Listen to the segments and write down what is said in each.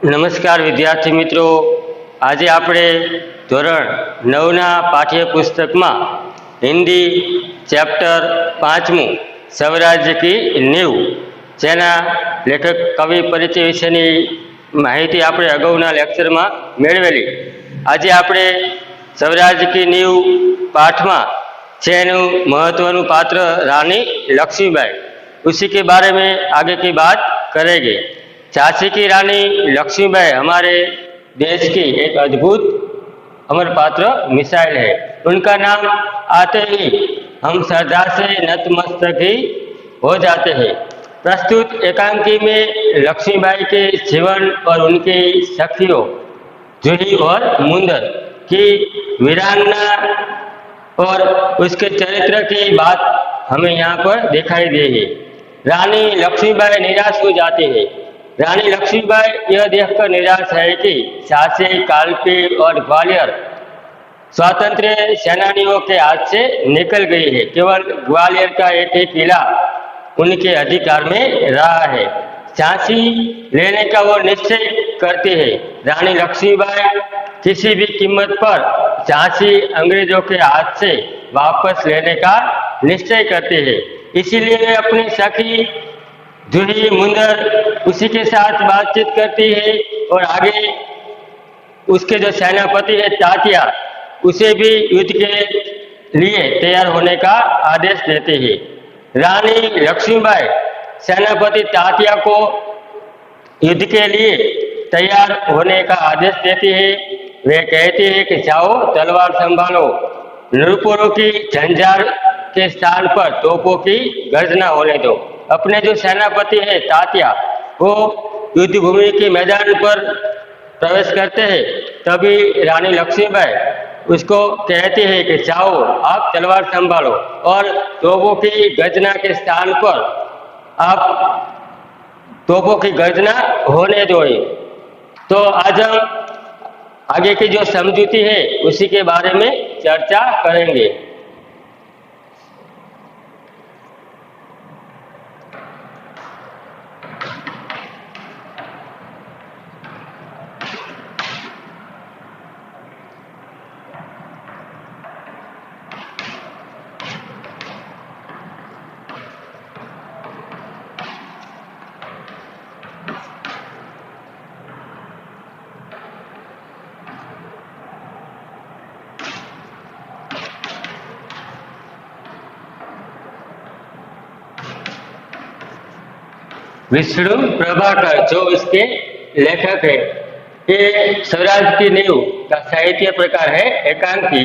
નમસ્કાર વિદ્યાર્થી મિત્રો, આજે આપણે ધોરણ 9ના પાઠ્યપુસ્તકમાં હિન્દી ચેપ્ટર 5મું સ્વરાજ્ય કી નીંવ, જેના લેખક કવિ પરિચય વિશેની માહિતી આપણે અગાઉના લેક્ચરમાં મેળવેલી. આજે આપણે સ્વરાજ્ય કી નીંવ પાઠમાં છે એનું મહત્વનું પાત્ર रानी लक्ष्मीबाई. उसी के बारे में आगे की बात करेंगे. झांसी की रानी लक्ष्मीबाई हमारे देश की एक अद्भुत अमर पात्र मिसाइल है. उनका नाम आते ही हम श्रद्धा से नतमस्तक ही हो जाते हैं. प्रस्तुत एकांकी में लक्ष्मीबाई के जीवन और उनकी सखियों जूही और मुंदर की वीरांगना और उसके चरित्र की बात हमें यहाँ पर दिखाई दी है. रानी लक्ष्मीबाई निराश हो जाती है. रानी लक्ष्मीबाई यह देखकर निराश है कि झांसी, कालपी और ग्वालियर स्वातंत्र्य सेनानियों के हाथ से निकल गई है. केवल ग्वालियर का एक ही किला उनके अधिकार में रहा है. झांसी लेने का वो निश्चय करती है. रानी लक्ष्मीबाई किसी भी कीमत पर झांसी अंग्रेजों के हाथ से वापस लेने का निश्चय करती है. इसीलिए वे अपनी सखी जूही मुंदर उसी के साथ बातचीत करती है और आगे उसके जो सेनापति है तात्या, उसे भी युद्ध के लिए तैयार होने का आदेश देते हैं. रानी लक्ष्मीबाई सेनापति तात्या को युद्ध के लिए तैयार होने का आदेश देती है. वे कहती है कि जाओ, तलवार संभालो, नूपुरों की झंझार के स्थान पर तोपों की गर्जना होने दो. अपने जो सेनापति है तात्या, वो युद्ध भूमि के मैदान पर प्रवेश करते हैं. तभी रानी लक्ष्मीबाई उसको कहती है कि जाओ, आप तलवार संभालो और तोपों की गर्जना के स्थान पर आप तोपों की गर्जना होने दो. तो आज हम आगे की जो समझूती है उसी के बारे में चर्चा करेंगे. विष्णु प्रभाकर जो इसके लेखक है, ये स्वराज की नींव का साहित्य प्रकार है एकांकी.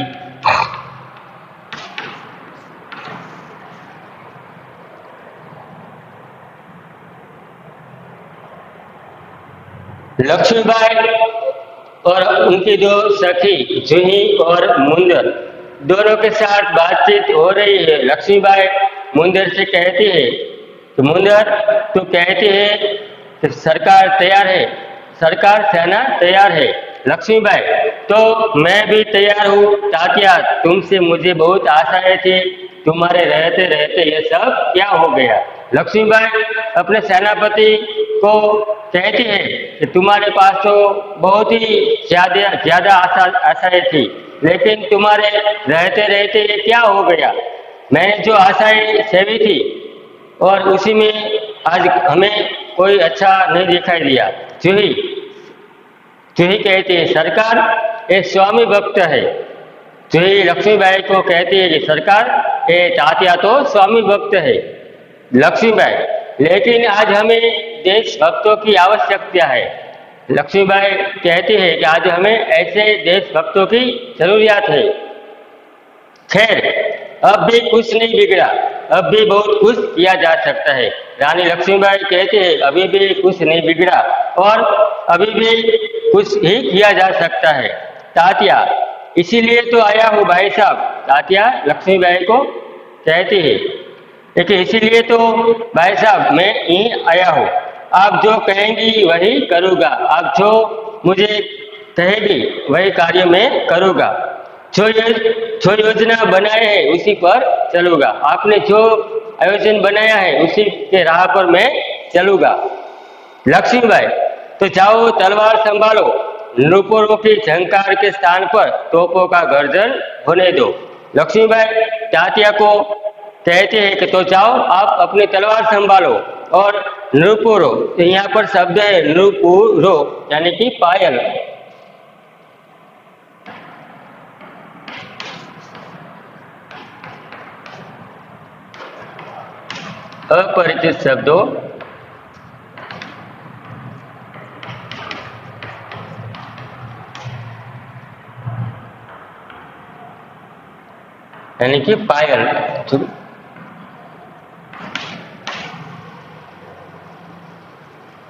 लक्ष्मीबाई और उनकी जो सखी जूही और मुंदर दोनों के साथ बातचीत हो रही है. लक्ष्मीबाई मुंदर से कहती है कि मुंदर, तू कहती है कि सरकार तैयार है, सरकार सेना तैयार है. लक्ष्मीबाई, तो मैं भी तैयार हूँ. तात्या, तुमसे मुझे बहुत आशाएं थी, तुम्हारे रहते रहते ये सब क्या हो गया. लक्ष्मीबाई अपने सेनापति को कहती है कि तुम्हारे पास तो बहुत ही ज्यादा आशाएं थी, लेकिन तुम्हारे रहते रहते ये क्या हो गया. मैंने जो आशाएं सेवी थी और उसी में आज हमें कोई अच्छा नहीं दिखाई दिया. जूही कहती है सरकार ये स्वामी भक्त है. जूही लक्ष्मीबाई को कहती है कि सरकार ये तात्या तो स्वामी भक्त है. लक्ष्मीबाई, लेकिन आज हमें देशभक्तों की आवश्यकता है. लक्ष्मीबाई कहती है कि आज हमें ऐसे देशभक्तों की जरूरियात है. खैर, अब भी कुछ नहीं बिगड़ा, अब भी बहुत कुछ किया जा सकता है. रानी लक्ष्मीबाई कहती है अभी भी कुछ नहीं बिगड़ा और अभी भी कुछ ही किया जा सकता है. तात्या, इसीलिए तो आया हूँ भाई साहब. तात्या लक्ष्मीबाई को कहती है कि इसीलिए तो भाई साहब मैं यहीं आया हूँ. आप जो कहेंगी वही करूँगा, आप जो मुझे कहेगी वही कार्य मैं करूँगा. जो योजना बनाए है उसी पर चलूंगा. आपने जो आयोजन बनाया है उसी के राह पर मैं चलूंगा. लक्ष्मीबाई, तो जाओ तलवार संभालो, नूपुरों की झंकार के स्थान पर तोपों का गर्जन होने दो। लक्ष्मीबाई तात्या को कहते हैं कि तो जाओ आप अपनी तलवार संभालो और नूपुरो, तो यहाँ पर शब्द है नूपुरो यानी कि पायल। अपरिचित शब्दों यानी कि पायल।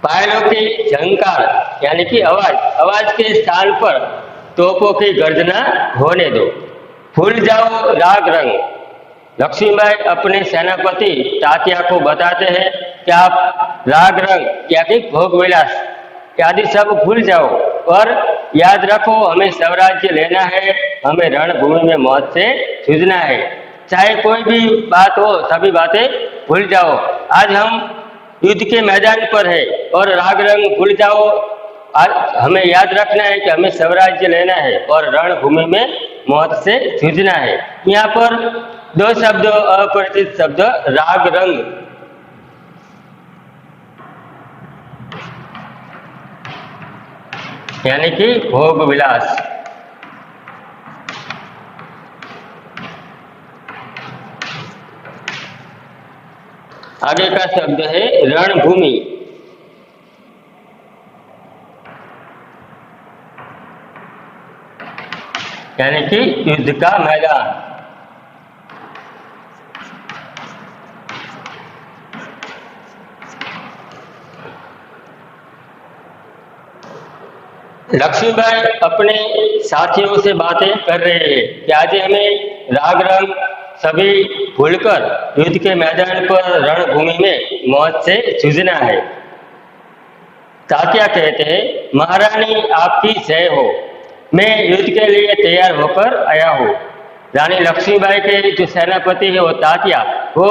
पायलों की झंकार यानी कि आवाज, आवाज के स्थान पर तोपों की गर्जना होने दो। भूल जाओ राग रंग। लक्ष्मीबाई अपने सेनापति तात्या को बताते हैं कि आप राग रंग यानी भोग विलास आदि सब भूल जाओ और याद रखो हमें स्वराज्य लेना है, हमें रणभूमि में मौत से जूझना है। चाहे कोई भी बात हो सभी बातें भूल जाओ। आज हम युद्ध के मैदान पर है और राग रंग भूल जाओ। आज हमें याद रखना है कि हमें स्वराज्य लेना है और रणभूमि में मौत से जूझना है। यहाँ पर दो शब्द अपरिचित शब्द राग रंग, यानी कि भोग विलास। आगे का शब्द है रणभूमि, यानी कि युद्ध का मैदान। लक्ष्मीबाई अपने साथियों से बातें कर रहे हैं कि आज हमें राग रंग सभी भूलकर युद्ध के मैदान पर रणभूमि में मौत से जूझना है। तात्या कहते हैं महारानी आपकी जय हो, मैं युद्ध के लिए तैयार होकर आया हूँ। रानी लक्ष्मीबाई के जो सेनापति है वो तात्या, वो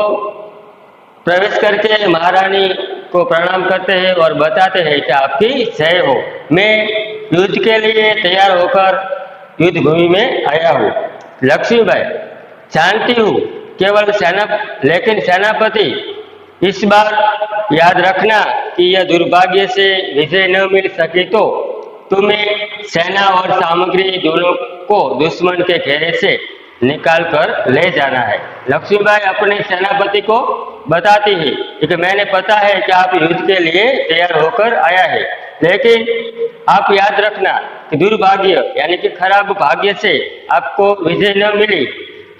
प्रवेश करके महारानी को प्रणाम करते हैं और बताते हैं कि आपकी जय हो, मैं युद्ध के लिए तैयार होकर युद्ध भूमि में आया हूँ। लक्ष्मीबाई जानती हूँ केवल लेकिन सेनापति इस बार याद रखना कि यह दुर्भाग्य से विजय न मिल सके तो तुम्हें सेना और सामग्री दोनों को दुश्मन के घेरे से निकाल कर ले जाना है। लक्ष्मीबाई अपने सेनापति को बताती है कि मैंने पता है कि आप युद्ध के लिए तैयार होकर आया है, लेकिन आप याद रखना कि दुर्भाग्य यानी कि खराब भाग्य से आपको विजय न मिली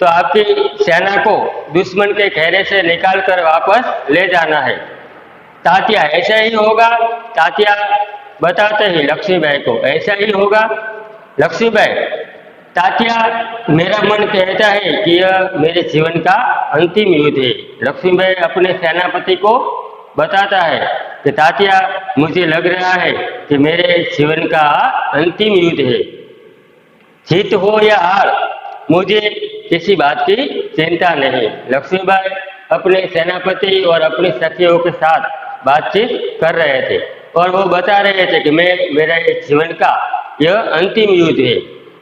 तो आपकी सेना को दुश्मन के घेरे से निकाल कर वापस ले जाना है। तात्या ऐसा ही होगा। तात्या बताते हैं लक्ष्मीबाई को ऐसा ही होगा। लक्ष्मीबाई तात्या मेरा मन कहता है कि यह मेरे जीवन का अंतिम युद्ध है। लक्ष्मीबाई अपने सेनापति को बताता है कि तात्या मुझे लग रहा है कि मेरे जीवन का अंतिम युद्ध है। जीत हो या हार मुझे किसी बात की चिंता नहीं। लक्ष्मीबाई अपने सेनापति और अपनी सखियों के साथ बातचीत कर रहे थे और वो बता रहे थे कि मेरा जीवन का यह अंतिम युद्ध है,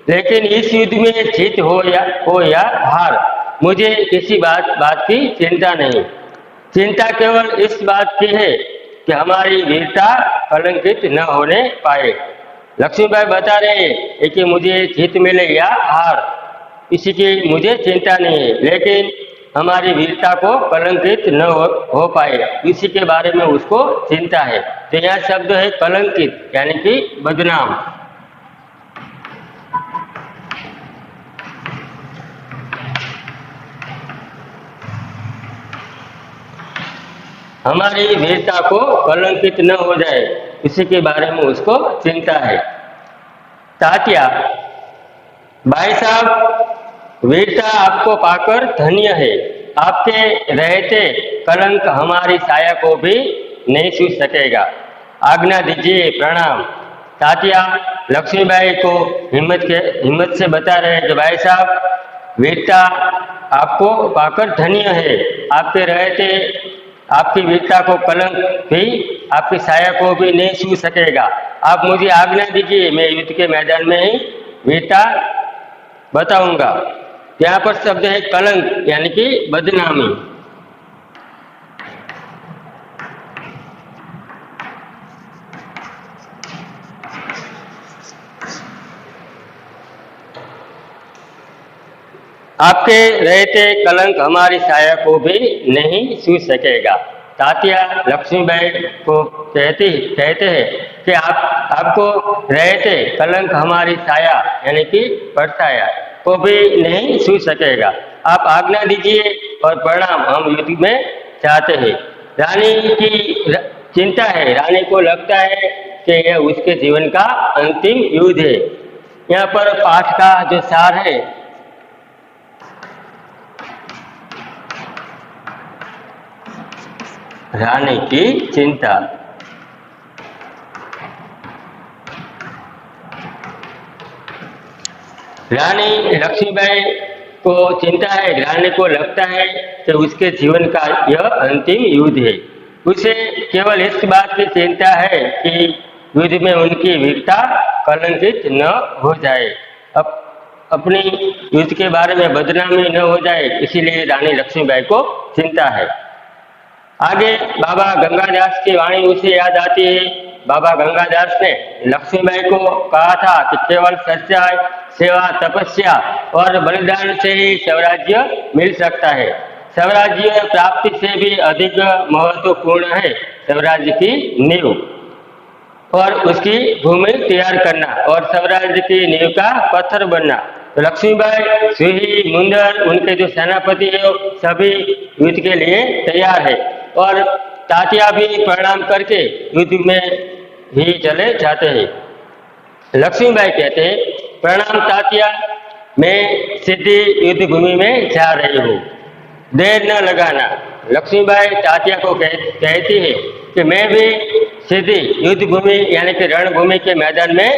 लेकिन इस युद्ध में जीत हो या हार मुझे किसी बात की चिंता नहीं। चिंता केवल इस बात की है कि हमारी वीरता कलंकित न होने पाए। लक्ष्मीबाई बता रहे हैं कि मुझे जीत मिले या हार इसी की मुझे चिंता नहीं है, लेकिन हमारी वीरता को कलंकित न हो पाए इसी के बारे में उसको चिंता है। तो यह शब्द है कलंकित यानी कि बदनाम। हमारी वीरता को कलंकित न हो जाए इसी के बारे में उसको चिंता है। तात्या भाई साहब वीरता आपको पाकर धन्य है, आपके रहते कलंक हमारी साया को भी नहीं छू सकेगा। आज्ञा दीजिए, प्रणाम। तात्या लक्ष्मीबाई को हिम्मत से बता रहे हैं कि भाई साहब वीरता आपको पाकर धन्य है, आपके रहते आपकी वीरता को कलंक भी, आपकी छाया को भी नहीं छू सकेगा। आप मुझे आज्ञा दीजिए, मैं युद्ध के मैदान में ही वीरता बताऊंगा। यहाँ पर शब्द है कलंक, यानी कि बदनामी। आपके रहते कलंक हमारी छाया को भी नहीं छू सकेगा। तात्या लक्ष्मीबाई को कहते हैं कि आपको रहते कलंक हमारी छाया, यानी कि परछाया को भी नहीं छू सकेगा। आप आज्ञा दीजिए और प्रणाम हम युद्ध में चाहते हैं। रानी की चिंता है, रानी को लगता है कि यह उसके जीवन का अंतिम युद्ध है। यहाँ पर पाठ का जो सार है, रानी की चिंता। रानी लक्ष्मीबाई को चिंता है, रानी को लगता है कि उसके जीवन का यह अंतिम युद्ध है। उसे केवल इस बात की चिंता है कि युद्ध में उनकी वीरता कलंकित न हो जाए, अपनी युद्ध के बारे में बदनामी न हो जाए, इसीलिए रानी लक्ष्मीबाई को चिंता है। आगे बाबा गंगादास की वाणी उसे याद आती है। बाबा गंगादास ने लक्ष्मीबाई को कहा था कि केवल सच्चाई, सेवा, तपस्या और बलिदान से ही स्वराज्य मिल सकता है। स्वराज्य प्राप्ति से भी अधिक महत्वपूर्ण है स्वराज्य की नींव और उसकी भूमि तैयार करना और स्वराज्य की नींव का पत्थर बनना। तो लक्ष्मीबाई, सुही, मुंदर, उनके जो सेनापति है सभी युद्ध के लिए तैयार है और तात्या भी प्रणाम करके युद्ध में ही चले जाते हैं। लक्ष्मीबाई कहते हैं, प्रणाम तात्या, मैं सीधी युद्ध भूमि में जा रही हूँ, देर न लगाना। लक्ष्मीबाई तात्या को कहती है कि मैं भी सीधी युद्ध भूमि यानी कि रणभूमि के मैदान में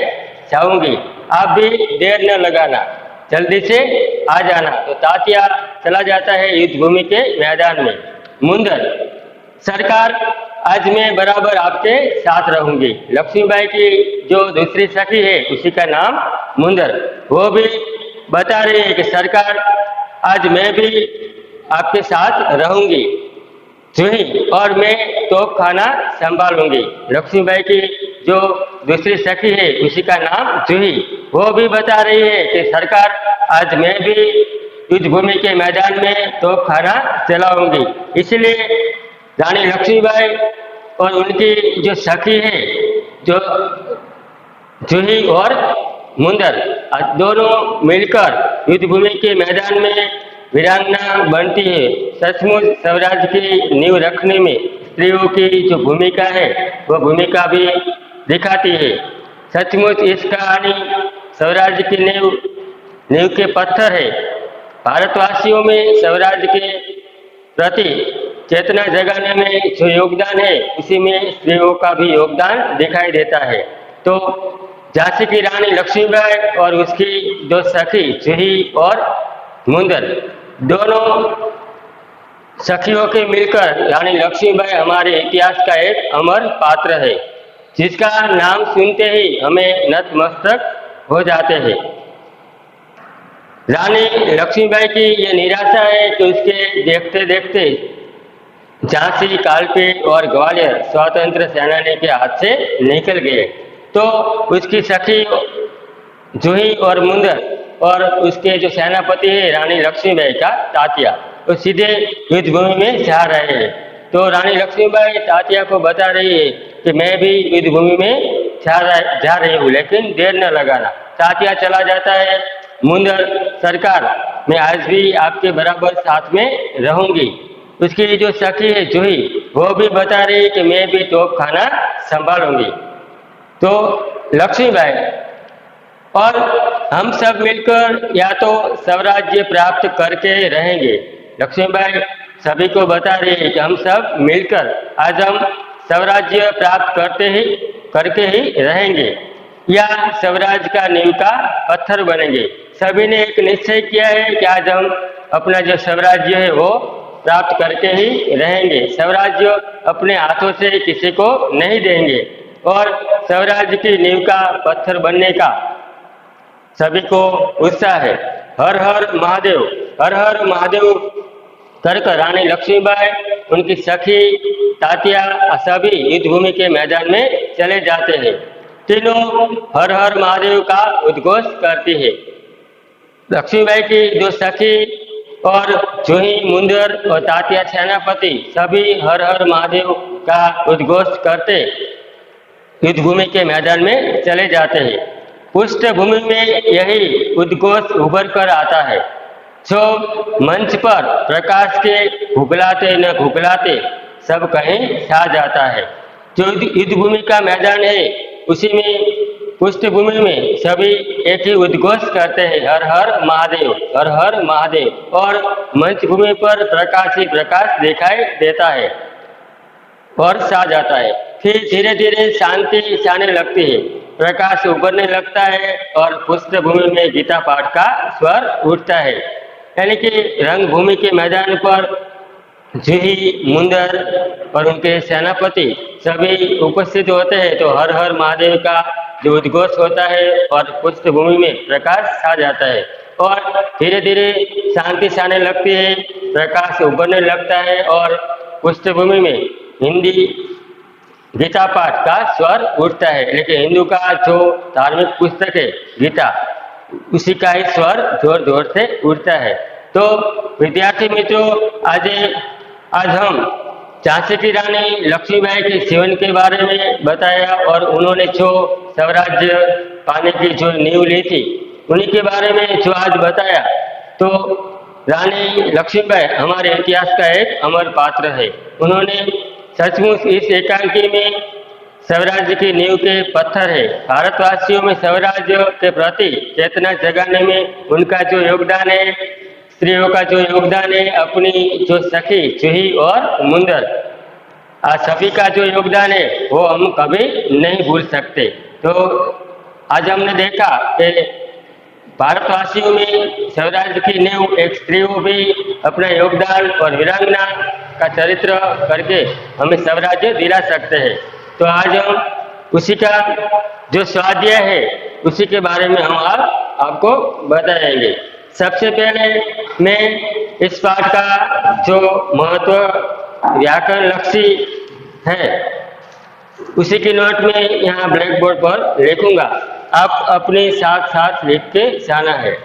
जाऊंगी, आप भी देर न लगाना, जल्दी से आ जाना। तो तात्या चला जाता है युद्ध भूमि के मैदान में। मुंदर, सरकार, आज मैं बराबर आपके साथ रहूंगी। लक्ष्मीबाई की जो दूसरी सखी है उसी का नाम मुंदर, वो भी बता रही है कि सरकार, आज मैं भी आपके साथ रहूंगी। जूही, और मैं तोप खाना संभालूंगी। लक्ष्मीबाई की जो दूसरी सखी है उसी का नाम जूही, वो भी बता रही है कि सरकार, आज मैं भी युद्ध भूमि के मैदान में तोप खाना चलाऊंगी। इसलिए रानी लक्ष्मीबाई और उनकी जो सखी है, जो जूही और मुंदर, दोनों मिलकर युद्ध भूमि के मैदान में वीरांगना बनती है। सचमुच स्वराज्य की नींव रखने में स्त्रियों की जो भूमिका है वह भूमिका भी दिखाती है। सचमुच इस कहानी स्वराज्य की नींव के पत्थर है। भारतवासियों में स्वराज्य के प्रति चेतना जगाने में जो योगदान है उसी में स्त्रियों का भी योगदान दिखाई देता है। तो झांसी की रानी लक्ष्मीबाई और उसकी दो सखी जूही और मुंदर, दोनों सखियों के मिलकर रानी लक्ष्मीबाई हमारे इतिहास का एक अमर पात्र है, जिसका नाम सुनते ही हमें नतमस्तक हो जाते हैं। रानी लक्ष्मीबाई की ये निराशा है कि उसके देखते देखते झांसी, कालपी और ग्वालियर स्वतंत्र सेनानी के हाथ से निकल गए। तो उसकी सखी जूही और मुंदर और उसके जो सेनापति है रानी लक्ष्मीबाई का तात्या, वो सीधे युद्ध भूमि में जा रहे हैं। तो रानी लक्ष्मीबाई तात्या को बता रही है कि मैं भी युद्ध भूमि में जा रही हूँ, लेकिन देर न लगाना। तात्या चला जाता है। मुंदर, सरकार, मैं आज भी आपके बराबर साथ में रहूंगी। उसकी जो सखी है जूही, वो भी बता रही है कि मैं भी तोप खाना संभालूंगी। तो लक्ष्मीबाई और हम सब मिलकर या तो स्वराज्य प्राप्त करके रहेंगे। लक्ष्मीबाई सभी को बता रही है कि हम सब मिलकर आज हम स्वराज्य प्राप्त करके ही रहेंगे या स्वराज्य का नींव का पत्थर बनेंगे। सभी ने एक निश्चय किया है कि आज हम अपना जो स्वराज्य है वो प्राप्त करके ही रहेंगे। स्वराज्य अपने हाथों से किसी को नहीं देंगे और स्वराज्य की नींव का पत्थर बनने का सभी को उत्साह है। हर हर महादेव, हर हर महादेव कर रानी लक्ष्मीबाई, उनकी सखी तात्या सभी युद्ध भूमि के मैदान में चले जाते हैं। तीनों हर हर महादेव का उद्घोष करती है। लक्ष्मीबाई की जो सखी और जूही मुंदर और तात्या सेनापति सभी हर हर महादेव का उद्घोष करते युद्ध भूमि के मैदान में चले जाते हैं। पृष्ठभूमि में यही उद्घोष उभर कर आता है, जो मंच पर प्रकाश के घुगलाते न घुगलाते सब कहीं छा जाता है। जो युद्ध भूमि का मैदान है उसी में पृष्ठभूमि में सभी एक ही उद्घोष करते हैं, हर हर महादेव, हर हर महादेव, और मंच भूमि पर प्रकाश ही प्रकाश दिखाई देता है और छा जाता है। फिर धीरे धीरे शांति छाने लगती है, प्रकाश उभरने लगता है और पृष्ठभूमि में गीता पाठ का स्वर उठता है। यानी कि रंगभूमि के मैदान पर जूही मुंदर और उनके सेनापति सभी उपस्थित होते हैं, तो हर हर महादेव का जो उद्घोष होता है और पृष्ठभूमि में प्रकाश छा जाता है और धीरे धीरे शांति छाने लगती है, प्रकाश उभरने लगता है और पृष्ठभूमि में हिंदी गीता पाठ का स्वर उठता है। लेकिन हिंदू का जो धार्मिक पुस्तक है गीता, उसी का ही स्वर जोर जोर से उठता है। तो विद्यार्थी मित्रों, आज हम झांसी की रानी लक्ष्मीबाई के जीवन के बारे में बताया और उन्होंने जो स्वराज्य पाने की जो नींव ली थी उन्हीं के बारे में जो आज बताया। तो रानी लक्ष्मीबाई हमारे इतिहास का एक अमर पात्र है। उन्होंने सचमुच इस एकांकी में स्वराज्य की नींव के पत्थर है। भारतवासियों में स्वराज्य के प्रति चेतना जगाने में उनका जो योगदान है, स्त्रियों का जो योगदान है, अपनी जो सखी जूही और मुंदर, आज सभी का जो योगदान है वो हम कभी नहीं भूल सकते। तो आज हमने देखा कि भारतवासियों में स्वराज्य की नींव एक स्त्रियों भी अपना योगदान और वीरांगना का चरित्र करके हमें स्वराज्य दिला सकते हैं। तो आज हम उसी का जो स्वाध्याय है उसी के बारे में हम आज आपको बताएंगे। सबसे पहले मैं इस पाठ का जो महत्व व्याकरण लक्षी है उसी की नोट में यहाँ ब्लैक बोर्ड पर लिखूंगा, आप अपने साथ साथ लिख के जाना है।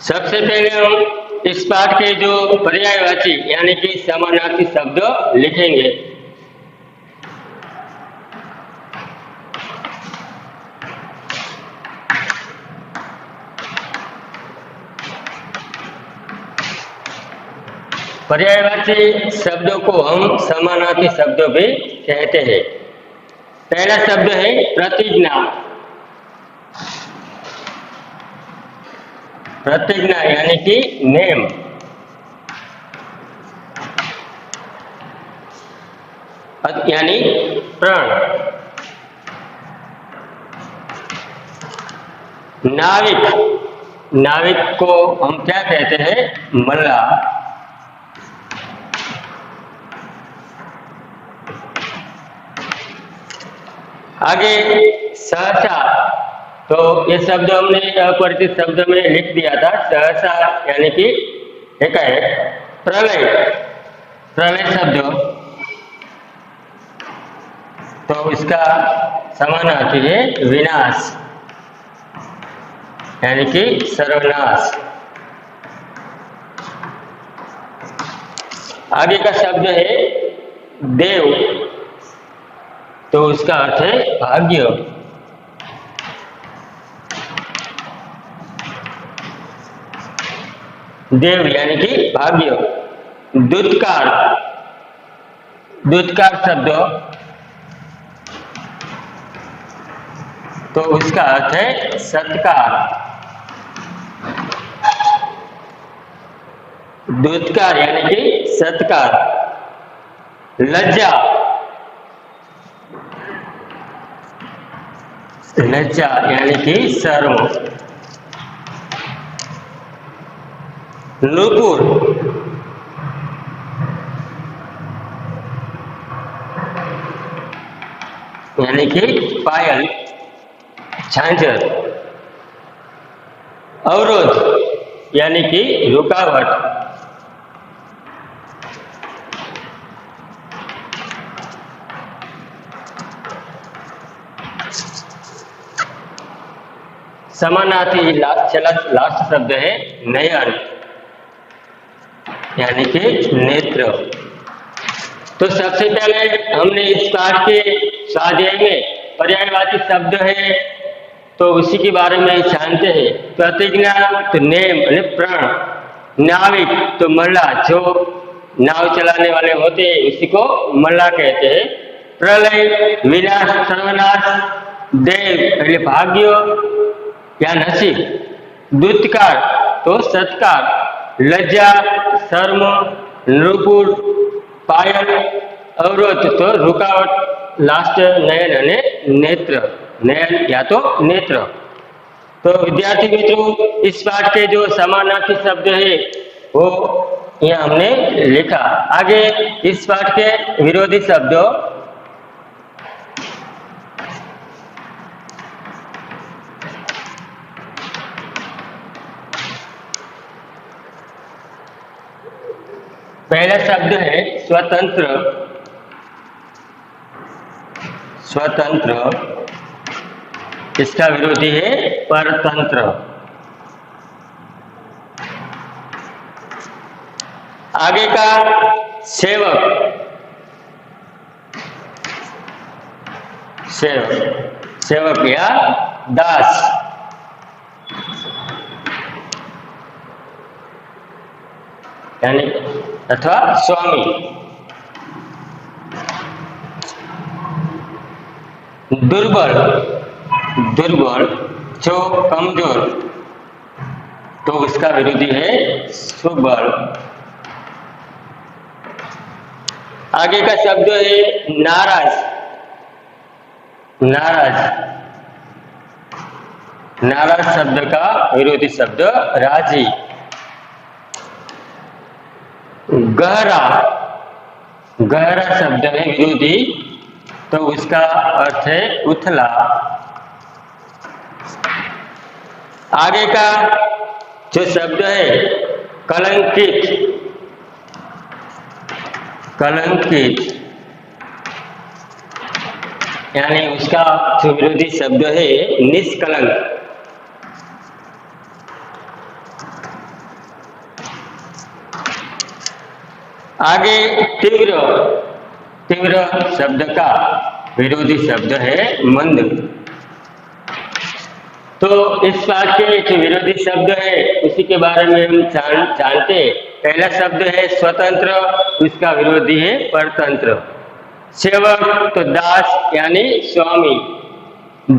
सबसे पहले हम इस पाठ के जो पर्यायवाची यानी कि समानार्थी शब्द लिखेंगे। पर्यायवाची शब्दों को हम समानार्थी शब्द भी कहते हैं। पहला शब्द है प्रतिज्ञा। प्रतिज्ञा यानी कि नेम। यानी प्रण। नाविक, नाविक को हम क्या कहते हैं? मल्लाह। आगे सहसा, तो ये शब्द हमने अपरिचित शब्द में लिख दिया था। सहसा यानी कि एकाएक। प्रलय, प्रलय शब्द तो इसका समानार्थी है विनाश यानी कि सर्वनाश। आगे का शब्द है देव, तो उसका अर्थ है भाग्य। देव यानी कि भाग्य। दुत्कार, दुत्कार शब्द तो उसका अर्थ है सत्कार। दुत्कार यानी कि सत्कार। लज्जा, लज्जा यानी कि शर्म। नूपुर, यानी कि पायल, झांझर। अवरोध यानी कि रुकावट। समानार्थी लास्ट शब्द है नयन, यानी कि नेत्र। तो सबसे पहले हमने इस पाठ के स्वाध्याय में पर्यायवाची शब्द है तो उसी के बारे में जानते हैं। प्रतिज्ञा तो नेम और प्रण। नाविक तो मल्ला, जो नाव चलाने वाले होते हैं उसी को मल्ला कहते हैं। प्रलय, विनाश, सर्वनाश। देव એટલે भाग्य या नसीब। दुत्कार तो सत्कार। लज्जा, शर्म। नृपुर, पायल। अवरोध तो रुकावट। लास्ट नयन અને नेत्र, नयन या तो नेत्र। तो विद्यार्थी मित्रों, इस पाठ के जो समानार्थी शब्द है वो यहाँ हमने लिखा। आगे इस पाठ के विरोधी शब्दों। पहला शब्द है स्वतंत्र। स्वतंत्र, इसका विरोधी है परतंत्र। आगे का सेवक, सेवक, सेवक या दास। यानी अथवा स्वामी। दुर्बल, दुर्बल जो कमजोर तो उसका विरोधी है सुबल। आगे का शब्द है नाराज। नाराज, नाराज शब्द का विरोधी शब्द राजी। गहरा, गहरा शब्द है विरोधी तो उसका अर्थ है उथला। आगे का जो शब्द है कलंकित, कलंकित यानी उसका जो विरोधी शब्द है निष्कलंक। आगे तीव्र, तीव्र शब्द का विरोधी शब्द है मंद। तो इस पाठ के जो विरोधी शब्द है उसी के बारे में हम जानते हैं। पहला शब्द है स्वतंत्र, उसका विरोधी है परतंत्र। सेवक तो दास यानी स्वामी।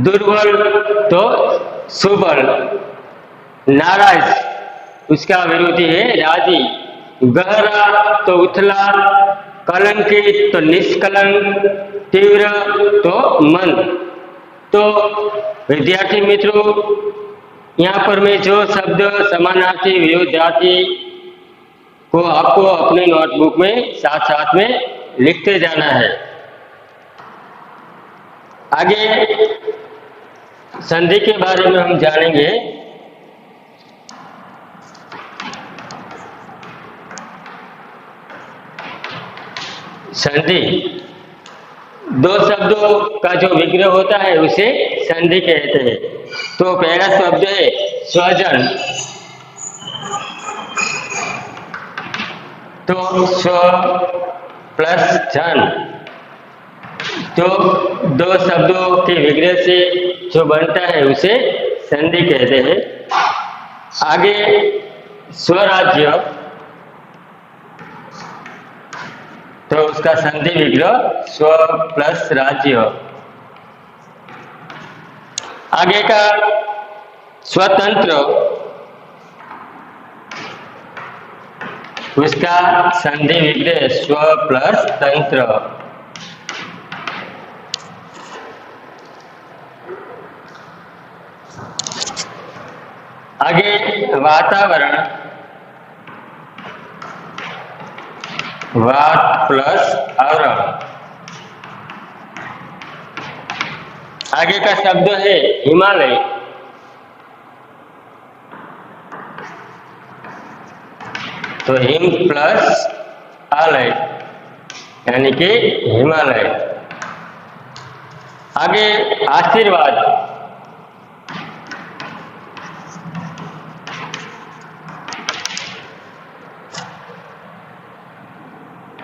दुर्बल तो सुबल। नाराज, उसका विरोधी है राजी। गहरा तो उथला। कलंकित तो निष्कलंक। तीव्र तो मंद। तो विद्यार्थी मित्रों, यहाँ पर मैं जो शब्द समानार्थी विरोधार्थी को आपको अपने नोटबुक में साथ साथ में लिखते जाना है। आगे संधि के बारे में हम जानेंगे। संधि, दो शब्दों का जो विग्रह होता है उसे संधि कहते हैं। तो पहला शब्द है स्वजन। तो स्व प्लस जन, तो दो शब्दों के विग्रह से जो बनता है उसे संधि कहते हैं। आगे स्वराज्य, तो उसका संधि विग्रह स्व प्लस राज्य। आगे का स्वतंत्र, उसका संधि विग्रह स्व प्लस तंत्र। आगे वातावरण, वात प्लस आवरण। आगे का शब्द है हिमालय, तो हिम प्लस आलय यानी कि हिमालय। आगे आशीर्वाद,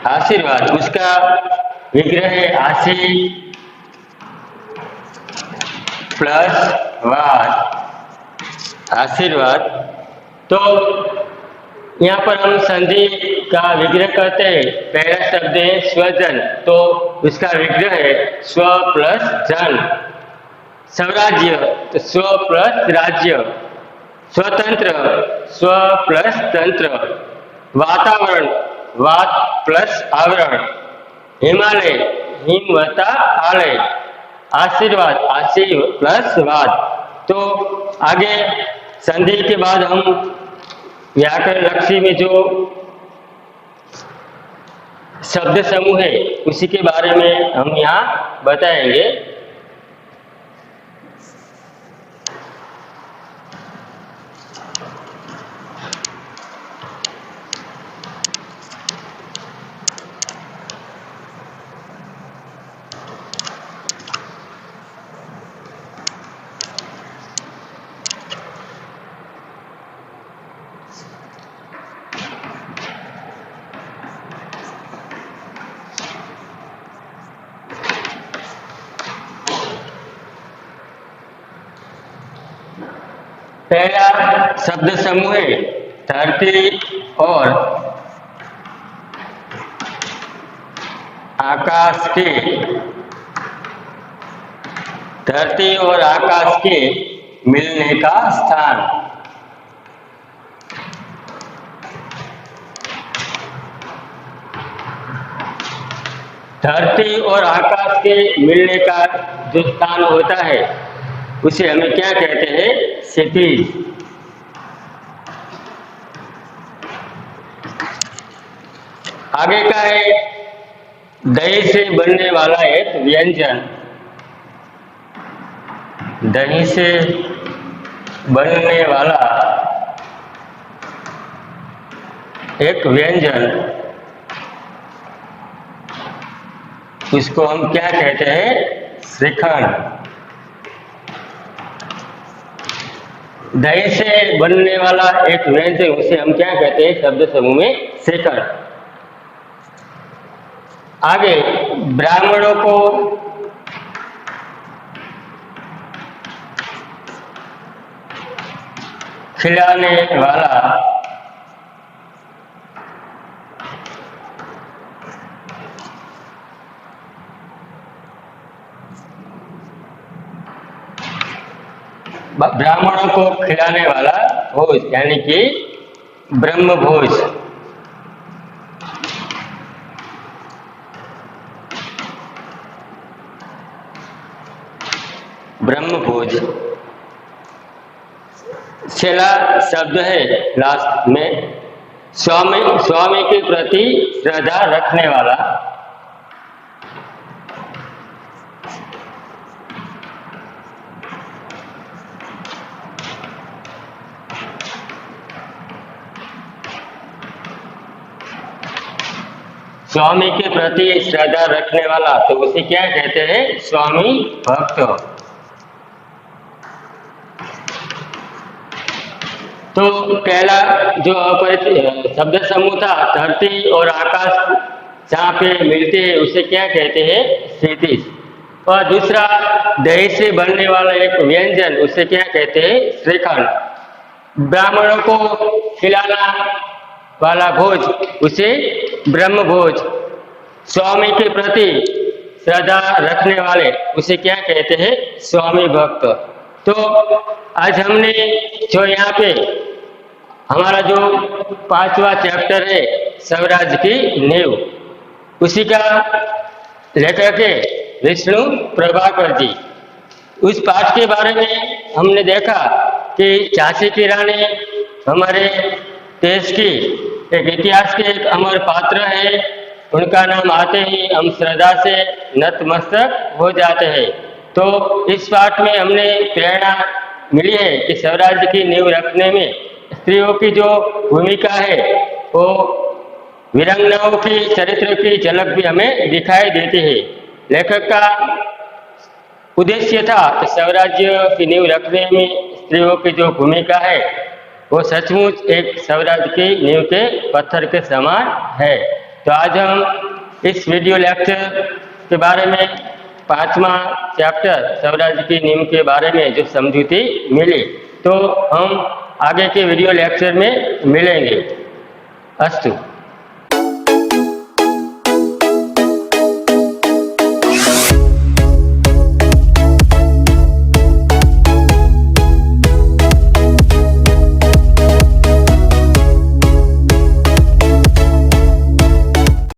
आशीर्वाद उसका विग्रह है आशी प्लस वाद, आशीर्वाद। तो यहाँ पर हम संधि का विग्रह करते हैं। पहला शब्द है स्वजन, तो उसका विग्रह है स्व प्लस जन। स्वराज्य तो स्व प्लस राज्य। स्वतंत्र स्व प्लस तंत्र। वातावरण वात प्लस आवरण। हिमालय हिम वता आलय। आशीर्वाद आशी प्लस वाद। तो आगे संधि के बाद हम व्याकरण लक्षी में जो शब्द समूह है उसी के बारे में हम यहाँ बताएंगे। पहला शब्द समूह है धरती और आकाश के। धरती और आकाश के मिलने का स्थान। धरती और आकाश के मिलने का जो स्थान होता है उसे हमें क्या कहते हैं? क्षितिज। आगे का है दही से बनने वाला एक व्यंजन। दही से बनने वाला एक व्यंजन, इसको हम क्या कहते हैं? श्रीखंड। दही से बनने वाला एक व्यंजन उसे हम क्या कहते हैं? शब्द समूह में श्रीखंड। आगे ब्राह्मणों को खिलाने वाला ब्राह्मणों को खिलाने वाला भोज यानी कि ब्रह्म भोज। ब्रह्म भोज। छेला शब्द है लास्ट में स्वामी। स्वामी के प्रति श्रद्धा रखने वाला। स्वामी के प्रति श्रद्धा रखने वाला, तो उसे क्या कहते हैं? स्वामी भक्त। तो पहला जो शब्द समूह था धरती और आकाश जहाँ पे मिलते हैं उसे क्या कहते हैं? क्षितिज। और दूसरा दही से बनने वाला एक व्यंजन उसे क्या कहते हैं? श्रीखंड। ब्राह्मणों को खिलाना वाला भोज उसे ब्रह्म भोज। स्वामी के प्रति श्रद्धा रखने वाले उसे क्या कहते हैं? स्वामी भक्त। तो आज हमने जो यहाँ पे हमारा जो 5वां चैप्टर है स्वराज की नींव, उसी का लेखक है विष्णु प्रभाकर जी। उस पाठ के बारे में हमने देखा कि झांसी की रानी हमारे देश की एक इतिहास के एक अमर पात्र है। उनका नाम आते ही हम श्रद्धा से नतमस्तक हो जाते हैं। तो इस पाठ में हमने प्रेरणा मिली है कि स्वराज की नींव रखने में स्त्रियों की जो भूमिका है वो वीरांगनाओं की चरित्र की झलक भी हमें दिखाई देती है। लेखक का उद्देश्य था कि स्वराज्य की नींव रखने में स्त्रियों की जो भूमिका है वो सचमुच एक स्वराज की नींव के पत्थर के समान है। तो आज हम इस वीडियो लेक्चर के बारे में 5वां चैप्टर स्वराज की नींव के बारे में जो समझूती मिली, तो हम आगे के वीडियो लेक्चर में मिलेंगे। अस्तु।